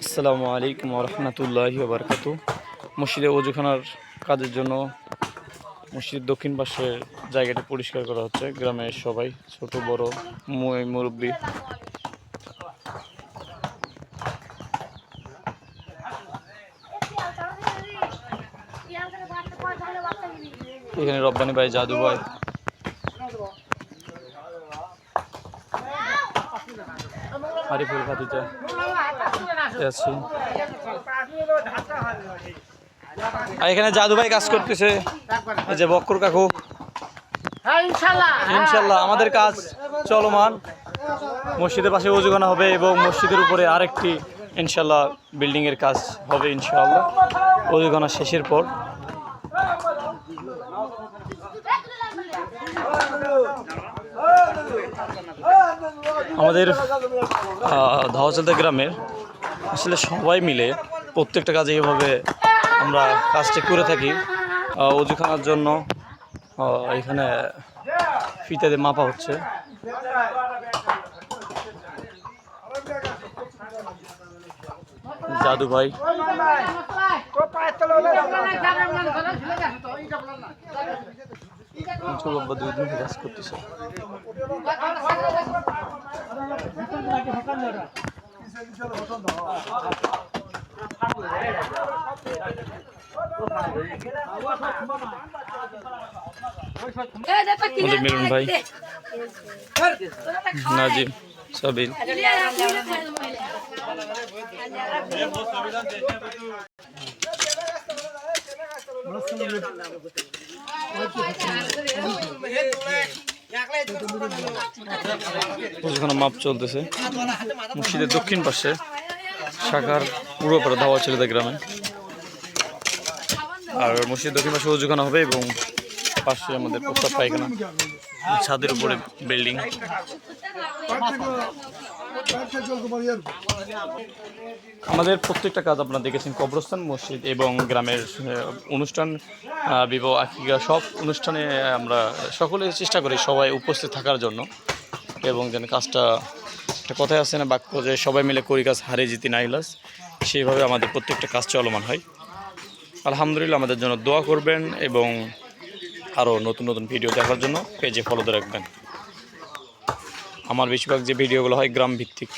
আসসালামু আলাইকুম রহমতুল্লাহি বারকাতু। মসজিদে ওযুখানার কাজের জন্য মসজিদের দক্ষিণ পাশের জায়গাটি পরিষ্কার করা হচ্ছে। গ্রামের সবাই, ছোট বড়, মুরব্বী। এখানে রব্বানি ভাই, জাদু ভাই, আরিফুল খাদিজা আছি। আর এখানে জাদু ভাই কাজ করতেছে, এই যে বক্কর কাকু। ইনশাল্লাহ আমাদের কাজ চলমান। মসজিদের পাশে ওযুখানা হবে এবং মসজিদের উপরে আরেকটি ইনশাল্লাহ বিল্ডিং এর কাজ হবে ইনশাআল্লাহ ওযুখানা শেষের পর। আমাদের ধাওয়াচালদা গ্রামের আসলে সবাই মিলে প্রত্যেকটা কাজে এইভাবে আমরা কাজটা করে থাকি। ওযুখানার জন্য এখানে ফিতাতে মাপা হচ্ছে। জাদু ভাই দুই দিন কাজ করতেছে। মিলন ভাই, নাজিম, সাবিল। ওখানে মাপ চলতেছে মসজিদের দক্ষিণ পাশে শাখার পূর্ব পাড়া ধাওয়াচালদা গ্রামে। আর মসজিদের দক্ষিণ পাশে ওযুখানা হবে এবং পাশে আমাদের প্রস্তাব পায়খানা, ছাদের উপরে বিল্ডিং। আমাদের প্রত্যেকটা কাজ আপনারা দেখেছেন। কবরস্থান, মসজিদ এবং গ্রামের অনুষ্ঠান, বিবাহ, আকিকা, সব অনুষ্ঠানে আমরা সকলে চেষ্টা করি সবাই উপস্থিত থাকার জন্য এবং যেন কাজটা, একটা কথায় আছে না বাক্য, যে সবাই মিলে করি কাজ হারে জিতি নাইলাস, সেইভাবে আমাদের প্রত্যেকটা কাজ চলমান হয়। আলহামদুলিল্লাহ, আমাদের জন্য দোয়া করবেন এবং আরও নতুন নতুন ভিডিও দেখার জন্য পেজে ফলো দিয়ে রাখবেন। আমার বেশিরভাগ যে ভিডিওগুলো হয় গ্রাম ভিত্তিক।